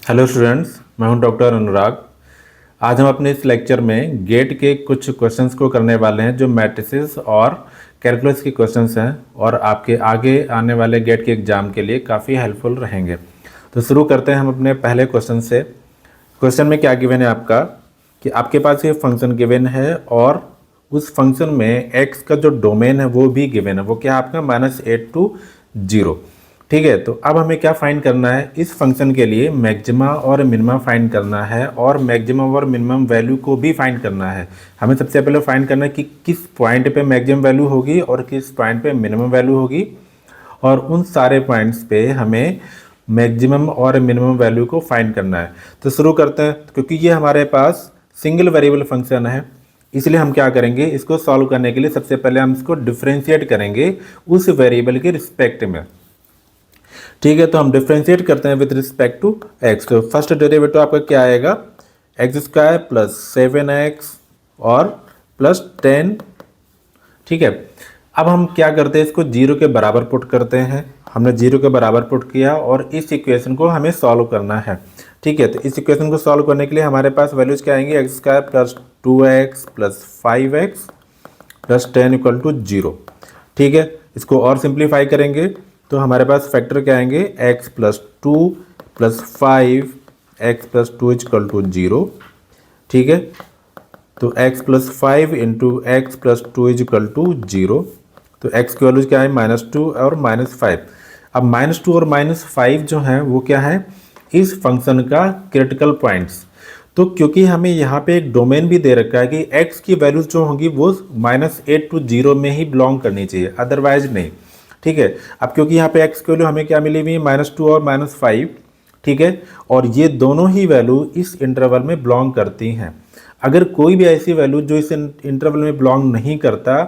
Hello students, मैं हूं doctor अनुराग। आज हम अपने इस लेक्चर में गेट के कुछ क्वेश्चंस को करने वाले हैं जो मैट्रिसेस और कैलकुलस के क्वेश्चंस हैं और आपके आगे आने वाले गेट के एग्ज़ाम के लिए काफ़ी हेल्पफुल रहेंगे। तो शुरू करते हैं हम अपने पहले क्वेश्चन से। क्वेश्चन में क्या गिवन है आपका कि आपके पास ये फंक्शन गिवन है और उस फंक्शन में x का जो डोमेन है वो भी गिवन है। वो क्या है आपका -8 to 0। ठीक है, तो अब हमें क्या फाइंड करना है, इस फंक्शन के लिए मैक्सिमा और मिनिमा फाइंड करना है और मैक्सिमम और मिनिमम वैल्यू को भी फाइंड करना है। हमें सबसे पहले फाइंड करना है कि किस पॉइंट पे मैक्सिमम वैल्यू होगी और किस पॉइंट पे मिनिमम वैल्यू होगी, और उन सारे पॉइंट्स पे हमें मैक्सिमम और मिनिमम वैल्यू को फाइंड करना है। तो शुरू करते हैं। क्योंकि ये हमारे पास सिंगल वेरिएबल फंक्शन है, इसलिए हम क्या करेंगे, इसको सॉल्व करने के लिए सबसे पहले हम इसको डिफ्रेंशिएट करेंगे उस वेरिएबल के रिस्पेक्ट में। ठीक है, तो हम डिफ्रेंशिएट करते हैं विद रिस्पेक्ट टू एक्स। तो फर्स्ट डेरिवेटिव आपका क्या आएगा, एक्स स्क्वायर प्लस 7x और प्लस 10। ठीक है, अब हम क्या करते हैं, इसको जीरो के बराबर पुट करते हैं। हमने जीरो के बराबर पुट किया और इस इक्वेशन को हमें सॉल्व करना है। ठीक है, तो इस इक्वेशन को सॉल्व करने के लिए हमारे पास वैल्यूज क्या आएंगे, x square plus 2x plus 5x plus 10 equal to 0। ठीक है, इसको और सिंप्लीफाई करेंगे तो हमारे पास फैक्टर क्या आएंगे, x plus 2 plus 5x plus 2 equal to 0। ठीक है, तो x plus 5 into x plus 2 equal to 0। तो x की वैल्यूज क्या है, -2 और -5। अब -2 और -5 जो है वो क्या है, इस फंक्शन का क्रिटिकल पॉइंट्स। तो क्योंकि हमें यहाँ पे एक डोमेन भी दे रखा है कि x की वैल्यूज जो होंगी वो -8 to 0 में ही बिलोंग करनी चाहिए, अदरवाइज नहीं। ठीक है, अब क्योंकि यहाँ पे x की वैल्यू हमें क्या मिली हुई है, -2 और -5। ठीक है, और ये दोनों ही वैल्यू इस इंटरवल में बिलोंग करती हैं। अगर कोई भी ऐसी वैल्यू जो इस इंटरवल में बिलोंग नहीं करता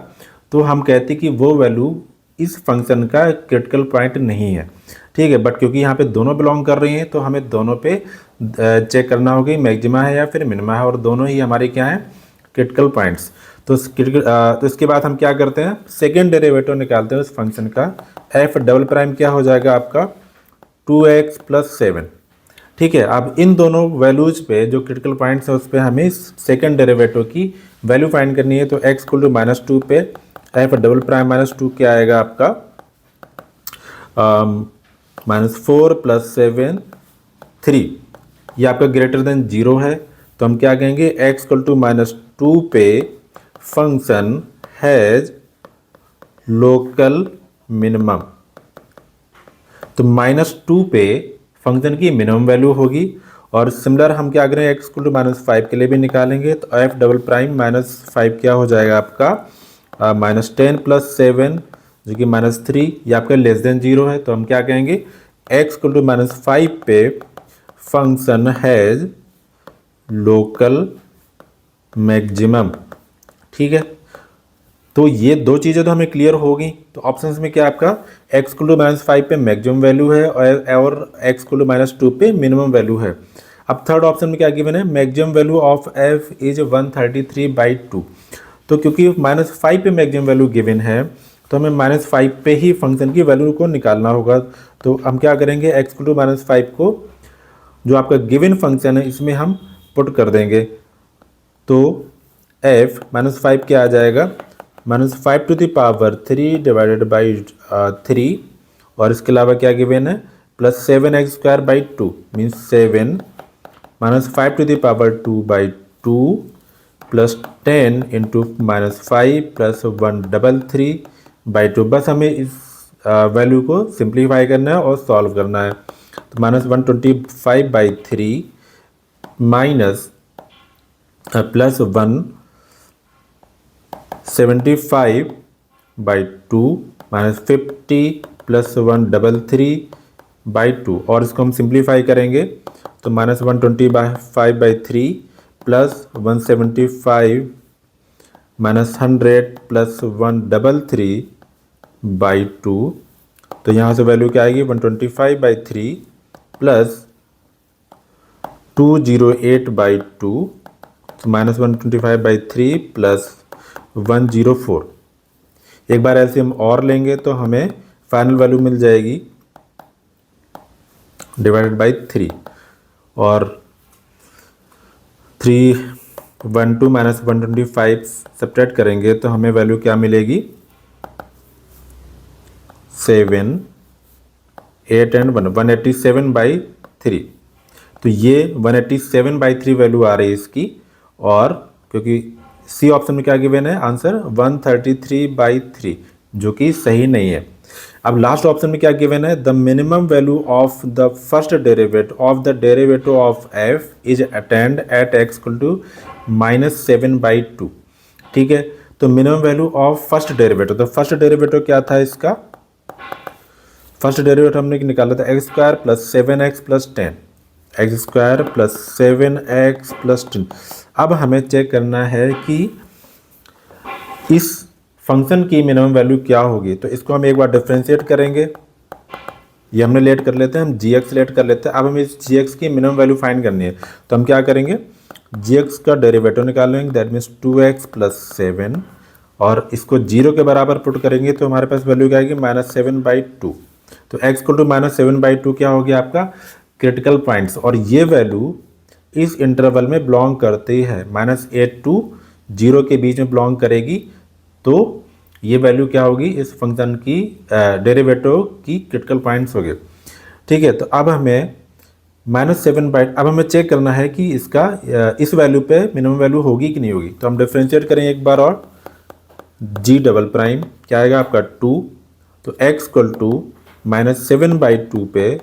तो हम कहते हैं कि वो वैल्यू इस फंक्शन का क्रिटिकल पॉइंट नहीं है। ठीक है, बट क्योंकि यहाँ पे दोनों बिलोंग कर रही हैं तो हमें दोनों पे चेक करना होगा मैक्सिमा है या फिर मिनिमा है, और दोनों ही हमारे क्या हैं, क्रिटिकल पॉइंट्स। तो तो इसके बाद हम क्या करते हैं, सेकेंड डेरिवेटिव निकालते हैं उस फंक्शन का। एफ डबल प्राइम क्या हो जाएगा आपका, 2x प्लस 7। ठीक है, अब इन दोनों वैल्यूज पे जो क्रिटिकल पॉइंट्स है उस पर हमें सेकेंड डेरिवेटिव की वैल्यू फाइंड करनी है। तो x इक्वल टू -2 पे एफ डबल प्राइम -2 क्या आएगा आपका, -4 प्लस 7 3। ये आपका ग्रेटर देन 0 है, तो हम क्या कहेंगे, x इक्वल टू -2 पे फंक्शन हैज लोकल मिनिमम। तो -2 पे फंक्शन की मिनिमम वैल्यू होगी। और सिमिलर हम क्या करें, x इक्वल टू -5 के लिए भी निकालेंगे। तो एफ डबल प्राइम -5 क्या हो जाएगा आपका, -10 प्लस 7 जो कि -3। ये आपका लेस देन 0 है, तो हम क्या कहेंगे, x इक्वल टू -5 पे फंक्शन हैज लोकल मैक्सिमम। ठीक है, तो ये दो चीज़ें तो हमें क्लियर हो गई। तो ऑप्शंस में क्या आपका, x इक्वल टू -5 पे मैक्सिमम वैल्यू है और x इक्वल टू -2 पे मिनिमम वैल्यू है। अब थर्ड ऑप्शन में क्या गिवन है, maximum value of f is 133/2। तो क्योंकि -5 पे मैक्सिमम वैल्यू गिवन है तो हमें -5 पे ही फंक्शन की वैल्यू को निकालना होगा। तो हम क्या करेंगे, x इक्वल टू -5 को जो आपका गिवन फंक्शन है इसमें हम पुट कर देंगे। तो f -5 क्या आ जाएगा, -5 to the power 3 divided by 3, और इसके अलावा क्या गिवन है, plus 7x² 2 means 7 -5 to the power 2/2 plus 10 into -5 plus 133/2। बस हमें इस वैल्यू को सिंप्लीफाई करना है और सॉल्व करना है। तो -125/3 माइनस प्लस 175/2 -50 प्लस 133/2, और इसको हम सिंप्लीफाई करेंगे तो -125/3 प्लस 175 -100 प्लस 133/2। तो यहाँ से वैल्यू क्या आएगी, 125/3 प्लस 208/2, -125/3 प्लस 104। एक बार ऐसे हम और लेंगे तो हमें फाइनल वैल्यू मिल जाएगी डिवाइडेड बाई 3, और 312 माइनस 125 सब्ट्रैक्ट करेंगे तो हमें वैल्यू क्या मिलेगी, 7, 8 एंड 1, 187/3। तो ये 187/3 वैल्यू आ रही है इसकी, और क्योंकि सी ऑप्शन में क्या गिवन है आंसर 133/3, जो कि सही नहीं है। अब लास्ट ऑप्शन में क्या गिवन है, the minimum value of the first derivative of f is attained at x equal to -7/2। ठीक है, तो minimum value of first derivative, तो फर्स्ट डेरिवेटिव क्या था इसका, फर्स्ट डेरिवेटिव हमने निकाला था x² + 7x + 10, x² + 7x + 10। अब हमें चेक करना है कि इस फंक्शन की मिनिमम वैल्यू क्या होगी, तो इसको हम एक बार डिफ्रेंशिएट करेंगे। ये हमने लेट कर लेते हैं, हम gx लेट कर लेते हैं। अब हमें इस gx की मिनिमम वैल्यू फाइंड करनी है, तो हम क्या करेंगे, gx का डेरिवेटिव निकाल लेंगे, दैट मीन्स 2x + 7, और इसको 0 के बराबर पुट करेंगे तो हमारे पास वैल्यू क्या आएगी, -7/2। तो x = -7/2 क्या हो गया आपका क्रिटिकल पॉइंट्स, और ये वैल्यू इस इंटरवल में बिलोंग करती है, -8 to 0 के बीच में बिलोंग करेगी। तो ये वैल्यू क्या होगी, इस फंक्शन की डेरिवेटिव की क्रिटिकल पॉइंट्स हो गए। ठीक है, तो अब हमें -7/, अब हमें चेक करना है कि इसका इस वैल्यू पे मिनिमम वैल्यू होगी कि नहीं होगी। तो हम डिफ्रेंशिएट करेंगे एक बार और, g" क्या आएगा आपका 2, तो x = -7/2 पे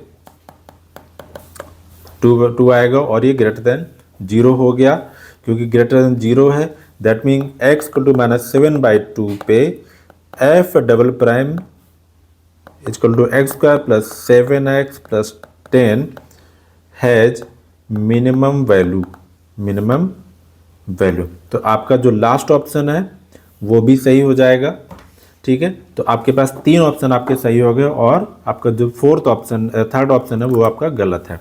2 आएगा, और ये ग्रेटर देन 0 हो गया, क्योंकि ग्रेटर देन 0 है, दैट मीन x = -7/2 पे f" = x² + 7x + 10 has minimum value. तो आपका जो लास्ट ऑप्शन है वो भी सही हो जाएगा। ठीक है, तो आपके पास 3 ऑप्शन आपके सही हो गए, और आपका जो थर्ड ऑप्शन है वो आपका गलत है।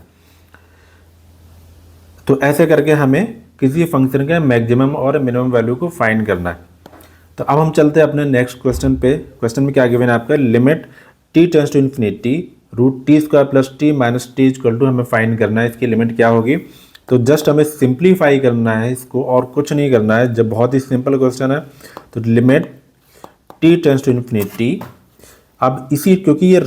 तो ऐसे करके हमें किसी फंक्शन के मैक्सिमम और मिनिमम वैल्यू को फाइंड करना है। तो अब हम चलते हैं अपने नेक्स्ट क्वेश्चन पे। क्वेश्चन में क्या गिवन है आपका, limit t tends to infinity √t² + t - t = हमें फाइंड करना है, इसकी लिमिट क्या होगी। तो जस्ट हमें सिंप्लीफाई करना है इसको, और कुछ नहीं करना है, जब बहुत ही सिंपल क्वेश्चन है। तो limit t tends to infinity, अब इसी क्योंकि ये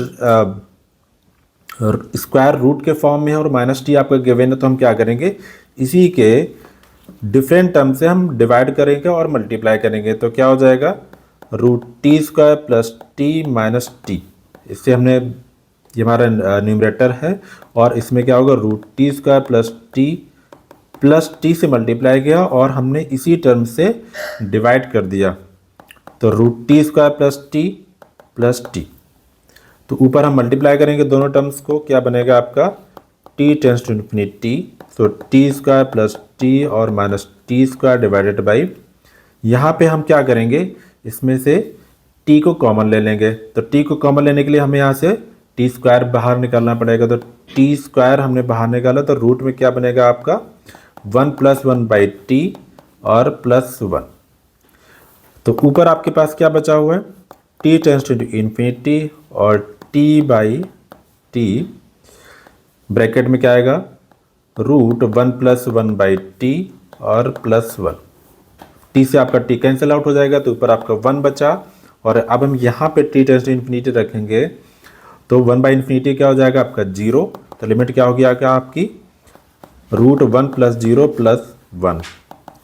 स्क्वायर रूट के फॉर्म में है और -t आपका गिवन है, तो हम क्या करेंगे, इसी के डिफरेंट टर्म से हम डिवाइड करेंगे और मल्टीप्लाई करेंगे। तो क्या हो जाएगा, √t² + t - t, इससे हमने, ये हमारा न्यूमरेटर है, और इसमें क्या होगा, √t² + t से मल्टीप्लाई किया और हमने इसी टर्म से डिवाइड कर दिया, तो √t² + t + t। तो ऊपर हम मल्टीप्लाई करेंगे दोनों टर्म्स को, क्या बनेगा आपका t टेंड्स टू इन्फिनिटी, तो t² + t और -t² डिवाइडेड बाई, यहाँ पे हम क्या करेंगे, इसमें से t को कॉमन ले लेंगे। तो t को कॉमन लेने के लिए हमें यहाँ से t² बाहर निकालना पड़ेगा, तो t² हमने बाहर निकाला, तो रूट में क्या बनेगा आपका 1 + 1/t और +1। तो ऊपर आपके पास क्या बचा हुआ है, t टेंड्स टू इन्फिनिटी और t/t, ब्रैकेट में क्या आएगा, √1 + 1/t और +1। t से आपका t कैंसिल आउट हो जाएगा, तो ऊपर आपका 1 बचा, और अब हम यहाँ पे t टेंड्स टू इन्फिनिटी रखेंगे, तो 1/∞ क्या हो जाएगा आपका 0। तो लिमिट क्या होगी आपकी, √1 + 0 + 1,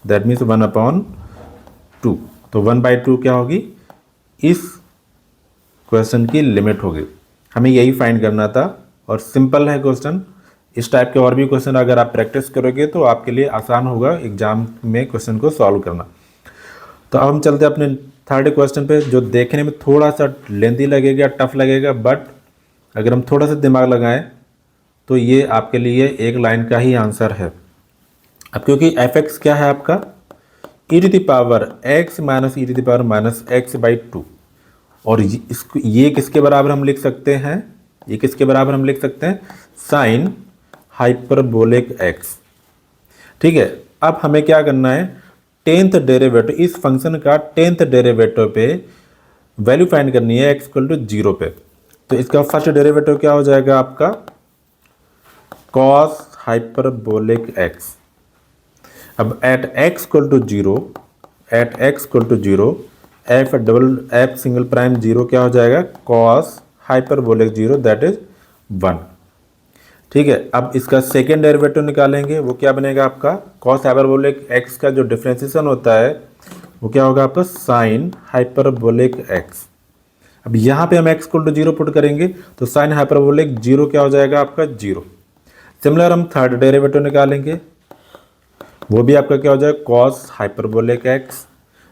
दैट मीन्स 1/2। तो 1/2 क्या होगी, इस क्वेश्चन की लिमिट होगी। हमें यही फाइंड करना था, और सिंपल है क्वेश्चन। इस टाइप के और भी क्वेश्चन अगर आप प्रैक्टिस करोगे तो आपके लिए आसान होगा एग्जाम में क्वेश्चन को सॉल्व करना। तो अब हम चलते हैं अपने थर्ड क्वेश्चन पे, जो देखने में थोड़ा सा लेंथी लगेगा, टफ लगेगा, बट अगर हम थोड़ा सा दिमाग लगाएं तो ये आपके लिए एक लाइन का ही आंसर है। अब क्योंकि f(x) क्या है आपका, e⁻x - e⁻−x/2, और ये किसके बराबर हम लिख सकते हैं, ये किसके बराबर हम लिख सकते हैं, sin हाइपरबोलिक x। ठीक है, अब हमें क्या करना है, 10th डेरिवेटिव, इस फंक्शन का 10th डेरिवेटिव पे वैल्यू फाइंड करनी है x = 0 पे। तो इसका फर्स्ट डेरिवेटिव क्या हो जाएगा आपका, cos हाइपरबोलिक एक्स। अब at x equal to zero, at x equal to zero, f single prime zero क्या हो जाएगा, cos hyperbolic zero that is 1। ठीक है, अब इसका सेकेंड डेरिवेटिव निकालेंगे, वो क्या बनेगा आपका, कॉस हाइपरबोलिक एक्स का जो डिफ्रेंसिएशन होता है वो क्या होगा आपका, साइन हाइपरबोलिक एक्स। अब यहाँ पे हम x equal to zero put करेंगे तो साइन हाइपरबोलिक जीरो क्या हो जाएगा आपका, जीरो। सिमिलर हम थर्ड डेरिवेटिव निकालेंगे, वो भी आपका क्या हो जाएगा, कॉस हाइपरबोलिक एक्स।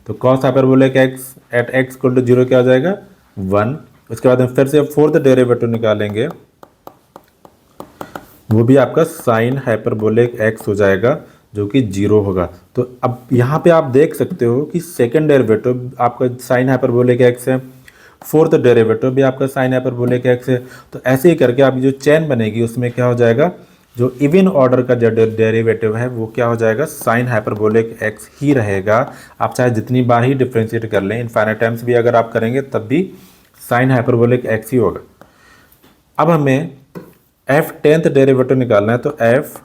तो cos hyperbolic x at x equal to zero क्या हो जाएगा, 1। उसके बाद हम फिर से फोर्थ डेरिवेटिव निकालेंगे, वो भी आपका साइन हाइपरबोलिक एक्स हो जाएगा जो कि जीरो होगा। तो अब यहाँ पे आप देख सकते हो कि सेकेंड डेरिवेटिव आपका साइन हाइपरबोलिक एक्स है, फोर्थ डेरिवेटिव भी आपका साइन हाइपरबोलिक एक्स है। तो ऐसे ही करके आप जो चेन बनेगी उसमें क्या हो जाएगा, जो इवन ऑर्डर का जो डेरिवेटिव है वो क्या हो जाएगा, साइन हाइपरबोलिक एक्स ही रहेगा। आप चाहे जितनी बार ही डिफ्रेंशिएट कर लें, इनफाइनाइट टाइम्स भी अगर आप करेंगे तब भी साइन हाइपरबोलिक एक्स ही होगा। अब हमें एफ टेंथ डेरिवेटिव निकालना है, तो एफ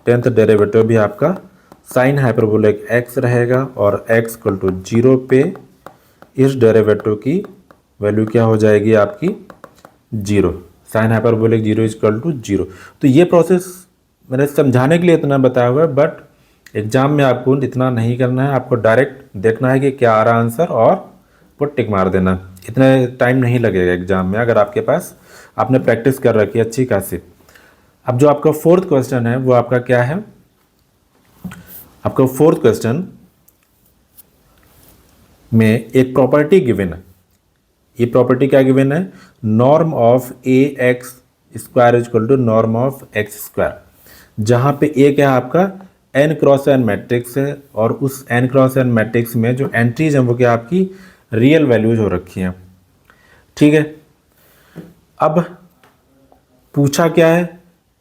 टेंथ डेरिवेटिव भी आपका साइन हाइपरबोलिक एक्स रहेगा और एक्स इक्वल टू जीरो पे इस डेरिवेटिव की वैल्यू क्या हो जाएगी आपकी, zero. Sine hyperbolic zero equal to zero. तो ये प्रोसेस मैंने समझाने के लिए इतना बताया हुआ है, बट एग्जाम में आपको इतना नहीं करना है, आपको डायरेक्ट देखना है कि क्या आ रहा आंसर और पुट टिक मार देना। इतना टाइम नहीं लगेगा एग्जाम में अगर आपके पास आपने प्रैक्टिस कर रखी है अच्छी खासी। अब जो आपका फोर्थ क्वेश्चन है वो आपका क्या है, आपका फोर्थ क्वेश्चन में एक प्रॉपर्टी गिवन है। ये प्रॉपर्टी क्या गिवन है, norm of A x square equal to norm of x square. जहाँ पे ए क्या है आपका एन क्रॉस एन मैट्रिक्स है और उस एन क्रॉस एन मैट्रिक्स में जो एंट्रीज हैं वो क्या आपकी रियल वैल्यूज हो रखी हैं। ठीक है, अब पूछा क्या है,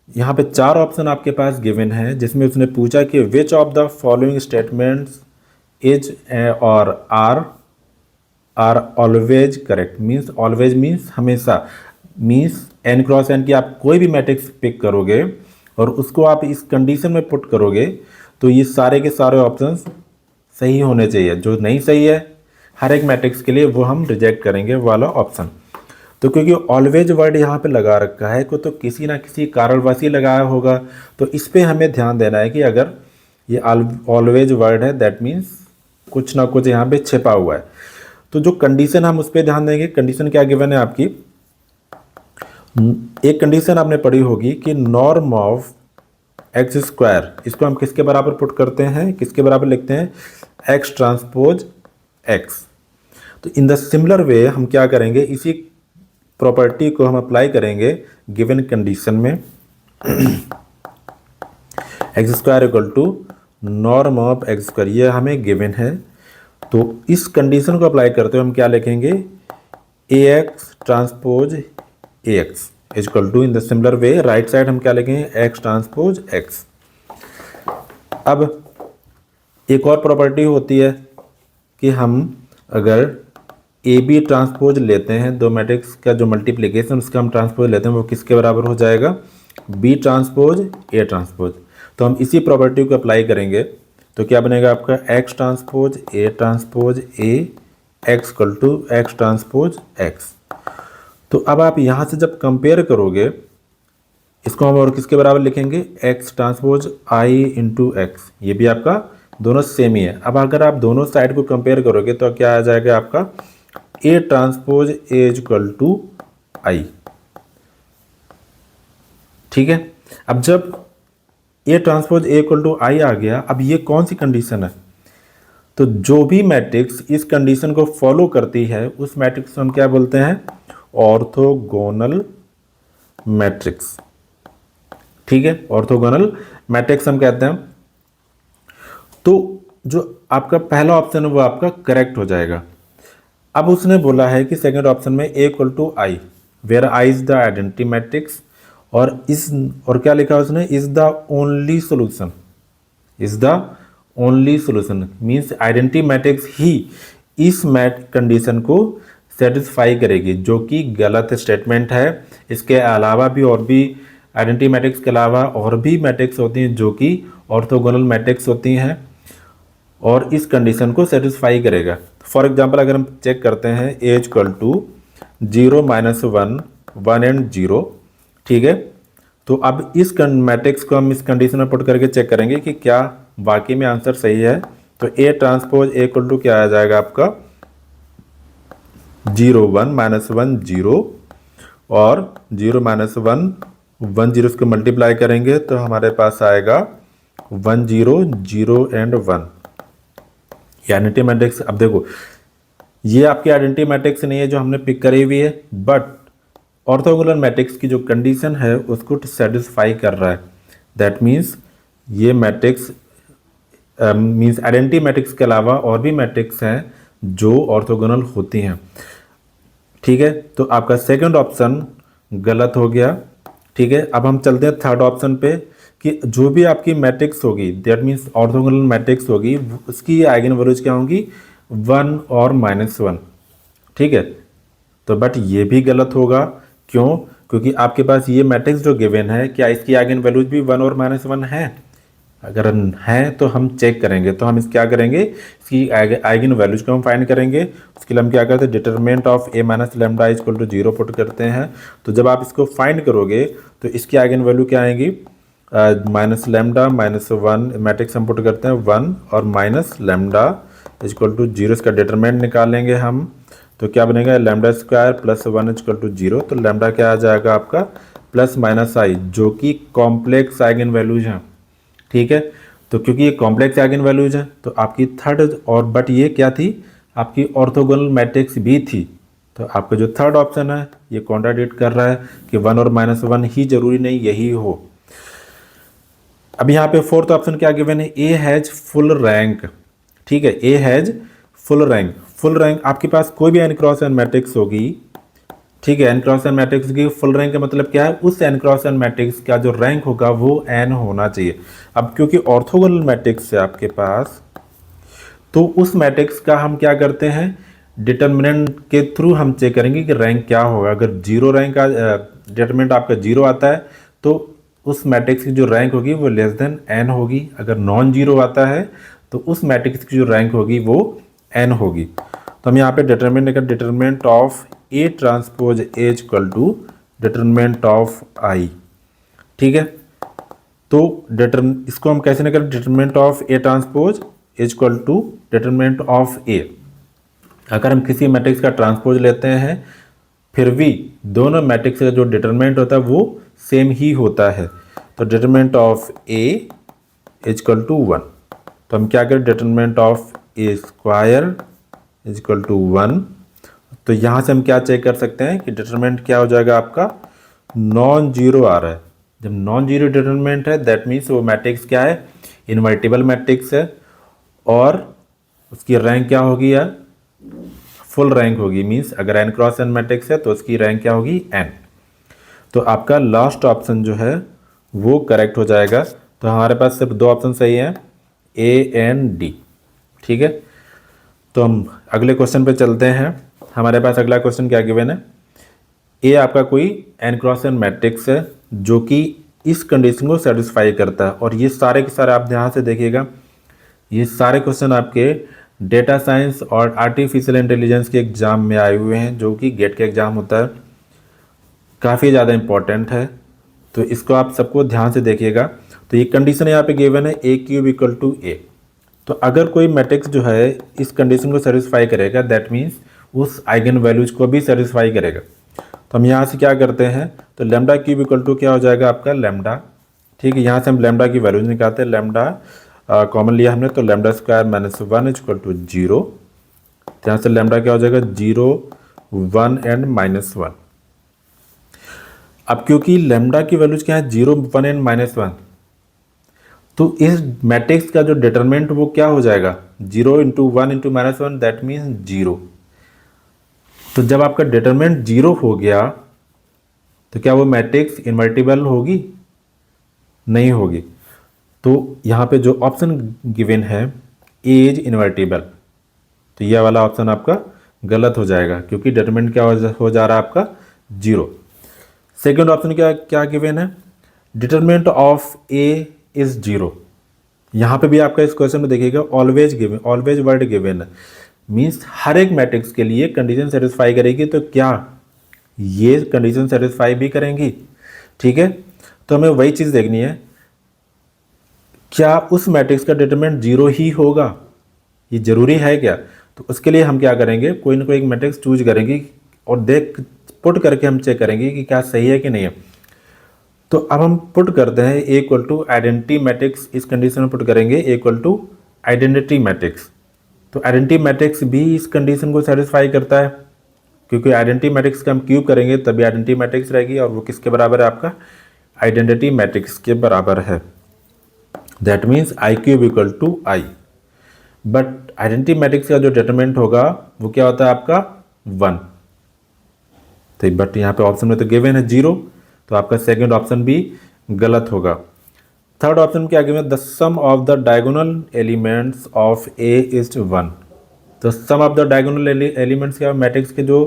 यहाँ पे चार ऑप्शन आपके पास गिवन है जिसमें उसने पूछा कि which of the following statements is or are always correct. Means always means हमेशा, मीन्स एन क्रॉस एन की आप कोई भी मैट्रिक्स पिक करोगे और उसको आप इस कंडीशन में पुट करोगे तो ये सारे के सारे ऑप्शंस सही होने चाहिए। जो नहीं सही है हर एक मैट्रिक्स के लिए वो हम रिजेक्ट करेंगे वाला ऑप्शन। तो क्योंकि ऑलवेज वर्ड यहाँ पे लगा रखा है को तो किसी ना किसी कारणवश लगाया होगा, तो इस पे हमें ध्यान देना है कि अगर ये ऑलवेज वर्ड है दैट मीन्स कुछ ना कुछ यहाँ पे छिपा हुआ है। तो जो कंडीशन हम उस पर ध्यान देंगे, कंडीशन क्या गिवन है आपकी, एक कंडीशन आपने पढ़ी होगी कि नॉर्म ऑफ एक्स स्क्वायर, इसको हम किसके बराबर पुट करते हैं, किसके बराबर लिखते हैं, एक्स ट्रांसपोज एक्स। तो इन द सिमिलर वे हम क्या करेंगे, इसी प्रॉपर्टी को हम अप्लाई करेंगे गिवन कंडीशन में x square equal to norm of x square, ये हमें गिवन है। तो इस कंडीशन को अप्लाई करते हुए हम क्या लिखेंगे, A x transpose A x equal to, in the similar way right side हम क्या लिखेंगे, एक्स ट्रांसपोज एक्स। अब एक और प्रॉपर्टी होती है कि हम अगर ए बी ट्रांसपोज लेते हैं, दो मैट्रिक्स का जो मल्टीप्लिकेशन उसका हम ट्रांसपोज लेते हैं वो किसके बराबर हो जाएगा, बी ट्रांसपोज ए ट्रांसपोज। तो हम इसी प्रॉपर्टी को अप्लाई करेंगे तो क्या बनेगा आपका x transpose A x equal to x transpose x. तो अब आप यहाँ से जब कंपेयर करोगे इसको हम और किसके बराबर लिखेंगे, एक्स ट्रांसपोज आई इंटू एक्स, ये भी आपका दोनों सेम ही है। अब अगर आप दोनों साइड को कंपेयर करोगे तो क्या आ जाएगा आपका A transpose A equal to I. ठीक है, अब जब A transpose A equal to I आ गया, अब ये कौन सी कंडीशन है, तो जो भी मैट्रिक्स इस कंडीशन को फॉलो करती है उस मैट्रिक्स को हम क्या बोलते हैं, ऑर्थोगोनल मैट्रिक्स। ठीक है, ऑर्थोगोनल मैट्रिक्स हम कहते हैं। तो जो आपका पहला ऑप्शन है वो आपका करेक्ट हो जाएगा। अब उसने बोला है कि सेकंड ऑप्शन में A equal to I, where I is the identity matrix, और क्या लिखा है उसने, is the only solution, is the only solution means identity matrix ही इस कंडीशन को सेटिस्फाई करेगी, जो कि गलत स्टेटमेंट है। इसके अलावा भी और भी आइडेंटिटी मैट्रिक्स के अलावा और भी मैट्रिक्स होती हैं जो कि ऑर्थोगोनल मैट्रिक्स होती हैं और इस कंडीशन को सेटिस्फाई करेगा। फॉर एग्जांपल अगर हम चेक करते हैं ए इक्वल टू 0 -1 1 एंड 0, ठीक है। तो अब इस मैट्रिक्स को हम इस कंडीशन में पुट करके चेक करेंगे कि क्या वाकई में आंसर सही है। तो A transpose A equal to क्या आ जाएगा आपका 0 1 -1 0 और 0 -1 1 0 को मल्टीप्लाई करेंगे तो हमारे पास आएगा 1 0 0 एंड 1। ये आइडेंटिटी मैट्रिक्स, अब देखो ये आपकी आइडेंटिटी मैट्रिक्स नहीं है जो हमने पिक करी हुई है, बट ऑर्थोगोनल मैट्रिक्स की जो कंडीशन है उसको सेटिस्फाई कर रहा है। दैट मीन्स ये मैट्रिक्स मीन्स आइडेंटिटी मैट्रिक्स के अलावा और भी मैट्रिक्स हैं जो ऑर्थोगोनल होती हैं, ठीक है। तो आपका सेकंड ऑप्शन गलत हो गया, ठीक है। अब हम चलते हैं थर्ड ऑप्शन पे कि जो भी आपकी मैट्रिक्स होगी दैट मीन्स ऑर्थोगोनल मैट्रिक्स होगी उसकी आइगन वैल्यूज क्या होंगी 1 और -1, ठीक है। तो बट ये भी गलत होगा, क्यों? क्योंकि आपके पास ये मैट्रिक्स जो गिवन है क्या इसकी आइगन वैल्यूज भी 1 और -1 है? अगर है तो हम चेक करेंगे। तो हम इस क्या करेंगे, इसकी आइगन वैल्यूज को हम फाइंड करेंगे। उसके लिए हम क्या करते हैं, determinant of a minus lambda equal to 0 put करते हैं। तो जब आप इसको फाइंड करोगे तो इसकी आइगन वैल्यू क्या आएगी, माइनस लैम्डा -1 मैट्रिक्स हम पुट करते हैं 1 और माइनस लैम्डा इक्वल टू 0। इसका डिटरमिनेंट निकालेंगे हम तो क्या बनेगा lambda square plus 1 equal to 0। तो लैम्डा क्या आ जाएगा आपका प्लस माइनस आई, जो कि कॉम्प्लेक्स आइगन वैल्यूज हैं, ठीक है। तो क्योंकि ये कॉम्प्लेक्स आइगन वैल्यूज हैं तो आपकी थर्ड, और बट ये क्या थी आपकी ऑर्थोगोनल मैट्रिक्स भी थी। तो आपका जो थर्ड ऑप्शन है ये कॉन्ट्राडिक्ट कर रहा है कि 1 और -1 ही जरूरी नहीं यही हो। अब यहाँ पे फोर्थ ऑप्शन क्या गिवन है, ए हैज फुल रैंक, ठीक है। A has full rank, full rank आपके पास कोई भी एन क्रॉस एन मैट्रिक्स होगी, ठीक है। एन क्रॉस एन मैट्रिक्स की फुल रैंक का मतलब क्या है, उस एन क्रॉस एन मैट्रिक्स का जो रैंक होगा वो एन होना चाहिए। अब क्योंकि ऑर्थोगोनल मैट्रिक्स है आपके पास तो उस मैट्रिक्स का हम क्या करते हैं, डिटर्मिनेंट के थ्रू हम चेक करेंगे कि रैंक क्या होगा। अगर 0 रैंक का डिटर्मिनेंट आपका 0 आता है तो उस मैट्रिक्स की जो रैंक होगी वो लेस देन एन होगी। अगर नॉन जीरो आता है तो उस मैट्रिक्स की जो रैंक होगी वो एन होगी। तो हम यहाँ पे determinant of A transpose A equal to determinant of I, ठीक है। तो इसको हम कैसे निकालें, determinant of A transpose equal to determinant of A. अगर हम किसी मैट्रिक्स का ट्रांसपोज लेते हैं फिर भी दोनों मैट्रिक्स का जो डिटर्मिनेंट होता है वो सेम ही होता है। तो determinant of A equal to 1। तो हम क्या करें, determinant of A square equal to 1। तो यहाँ से हम क्या चेक कर सकते हैं कि डिटर्मिनेंट क्या हो जाएगा आपका नॉन जीरो आ रहा है। जब नॉन जीरो डिटर्मिनेंट है दैट मीन्स वो मैट्रिक्स क्या है, इनवर्टिबल मैट्रिक्स है और उसकी रैंक क्या होगी यार, फुल रैंक होगी। मीन्स अगर एन क्रॉस एन मैट्रिक्स है तो उसकी रैंक क्या होगी एन। तो आपका लास्ट ऑप्शन जो है वो करेक्ट हो जाएगा। तो हमारे पास सिर्फ दो ऑप्शन सही हैं, ए एंड डी, ठीक है। तो हम अगले क्वेश्चन पे चलते हैं। हमारे पास अगला क्वेश्चन क्या गिवन है, ए आपका कोई एन क्रॉस एन मैट्रिक्स है जो कि इस कंडीशन को सेटिस्फाई करता है। और ये सारे के सारे आप ध्यान से देखिएगा, ये सारे क्वेश्चन आपके डेटा साइंस और आर्टिफिशियल इंटेलिजेंस के एग्जाम में आए हुए हैं जो कि गेट का एग्जाम होता है, काफ़ी ज़्यादा इंपॉर्टेंट है। तो इसको आप सबको ध्यान से देखिएगा। तो ये कंडीशन यहाँ पे गिवन है ए क्यूब इक्वल टू ए। तो अगर कोई मैट्रिक्स जो है इस कंडीशन को सेटिस्फाई करेगा दैट मीन्स उस आइगन वैल्यूज को भी सेटिस्फाई करेगा। तो हम यहाँ से क्या करते हैं, तो लैम्डा क्यूब इक्वल टू क्या हो जाएगा आपका लैम्डा, ठीक है। यहाँ से हम लैम्डा की वैल्यूज निकालते हैं, लैम्डा कॉमन लिया हमने तो लैम्डा स्क्वायर -1 इक्वल टू 0। यहाँ से लैम्डा क्या हो जाएगा 0 1 एंड -1। अब क्योंकि लैम्डा की वैल्यूज क्या है 0 1 एंड -1 तो इस मैट्रिक्स का जो डिटरमिनेंट वो क्या हो जाएगा 0 इंटू 1 इंटू -1 दैट मीन्स 0। तो जब आपका डिटरमिनेंट 0 हो गया तो क्या वो मैट्रिक्स इनवर्टिबल होगी, नहीं होगी। तो यहाँ पे जो ऑप्शन गिवन है ए इज इनवर्टिबल, तो यह वाला ऑप्शन आपका गलत हो जाएगा क्योंकि डिटरमिनेंट क्या हो जा रहा है आपका 0। सेकेंड ऑप्शन क्या क्या गिवन है, डिटरमिनेंट ऑफ ए इज 0। यहाँ पे भी आपका इस क्वेश्चन में देखिएगा always given, always word given means हर एक मैट्रिक्स के लिए कंडीशन सेटिस्फाई करेगी, तो क्या ये कंडीशन सेटिस्फाई भी करेंगी? ठीक है, तो हमें वही चीज़ देखनी है, क्या उस मैट्रिक्स का डिटरमिनेंट 0 ही होगा, ये जरूरी है क्या? तो उसके लिए हम क्या करेंगे, कोई ना कोई एक मैट्रिक्स चूज करेंगे और देख पुट करके हम चेक करेंगे कि क्या सही है कि नहीं है। तो अब हम पुट करते हैं ए इक्वल टू आइडेंटिटी मैट्रिक्स, इस कंडीशन में पुट करेंगे ए इक्वल टू आइडेंटिटी मैट्रिक्स। तो आइडेंटिटी मैट्रिक्स भी इस कंडीशन को सेटिस्फाई करता है, क्योंकि आइडेंटिटी मैट्रिक्स का हम क्यूब करेंगे तभी आइडेंटिटी मैट्रिक्स रहेगी, और वो किसके बराबर है? आपका आइडेंटिटी मैट्रिक्स के बराबर है। That means I cube equal to I. But identity matrix का जो डिटरमिनेंट होगा वो क्या होता है? आपका 1। तो बट यहाँ पे ऑप्शन में तो गिवन है 0, तो आपका सेकंड ऑप्शन भी गलत होगा। थर्ड ऑप्शन क्या given? The sum of the diagonal elements of A is 1। तो sum of the diagonal elements क्या? मैट्रिक्स के जो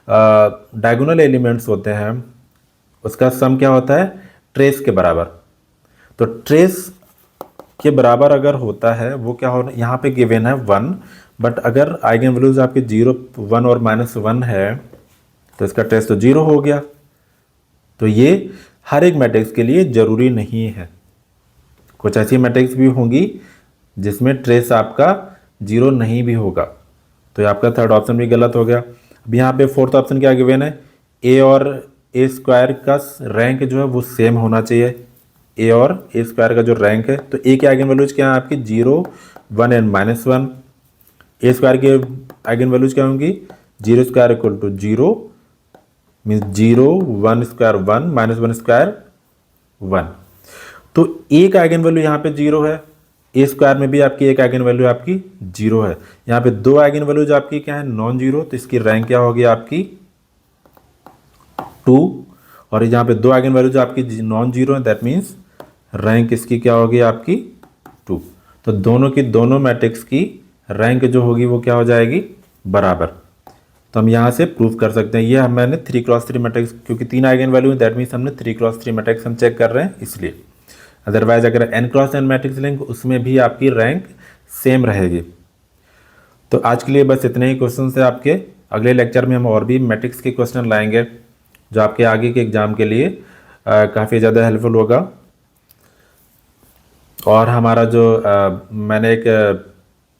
डायगोनल एलिमेंट्स होते हैं उसका सम क्या होता है? ट्रेस के बराबर। तो ट्रेस के बराबर अगर होता है वो क्या हो, यहाँ पे गिवन है 1, बट अगर आइगन वैल्यूज आपके 0, 1 और -1 है तो इसका ट्रेस तो 0 हो गया। तो ये हर एक मैट्रिक्स के लिए जरूरी नहीं है, कुछ ऐसी मैट्रिक्स भी होंगी जिसमें ट्रेस आपका 0 नहीं भी होगा। तो ये आपका थर्ड ऑप्शन भी गलत हो गया। अब यहाँ पे फोर्थ ऑप्शन क्या गिवन है? ए और ए स्क्वायर का रैंक जो है वो सेम होना चाहिए। ए और ए स्क्वायर का जो रैंक है, तो ए के आइगन वैल्यूज क्या है आपकी? 0, 1 एंड -1। ए स्क्वायर के आइगन वैल्यूज क्या होंगी? 0 square equal to 0 means 0, 1 square 1, -1 square 1। तो एक आइगन वैल्यू यहाँ पे 0 है, ए स्क्वायर में भी आपकी एक आइगन वैल्यू आपकी 0 है। यहाँ पे दो आइगन वैल्यूज आपकी क्या है? नॉन जीरो, तो इसकी रैंक क्या होगी आपकी? 2। और यहाँ पे दो आइगन वैल्यूज आपकी नॉन जीरो है, दैट मीन्स रैंक इसकी क्या होगी आपकी? 2। तो दोनों की दोनों मैट्रिक्स की रैंक जो होगी वो क्या हो जाएगी? बराबर। तो हम यहाँ से प्रूव कर सकते हैं। ये हम मैंने 3x3 मैट्रिक्स, क्योंकि 3 आइगन वैल्यू है दैट मीन्स हमने 3x3 मैट्रिक्स हम चेक कर रहे हैं इसलिए। अदरवाइज अगर n×n मैट्रिक्स लेंगे उसमें भी आपकी रैंक सेम रहेगी। तो आज के लिए बस इतने ही क्वेश्चन है आपके। अगले लेक्चर में हम और भी मैट्रिक्स के क्वेश्चन लाएंगे जो आपके आगे के एग्जाम के लिए काफ़ी ज़्यादा हेल्पफुल होगा। और हमारा जो मैंने एक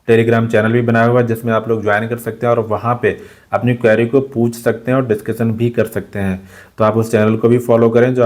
टेलीग्राम चैनल भी बनाया हुआ है जिसमें आप लोग ज्वाइन कर सकते हैं और वहाँ पे अपनी क्वेरी को पूछ सकते हैं और डिस्कशन भी कर सकते हैं। तो आप उस चैनल को भी फॉलो करें जो आप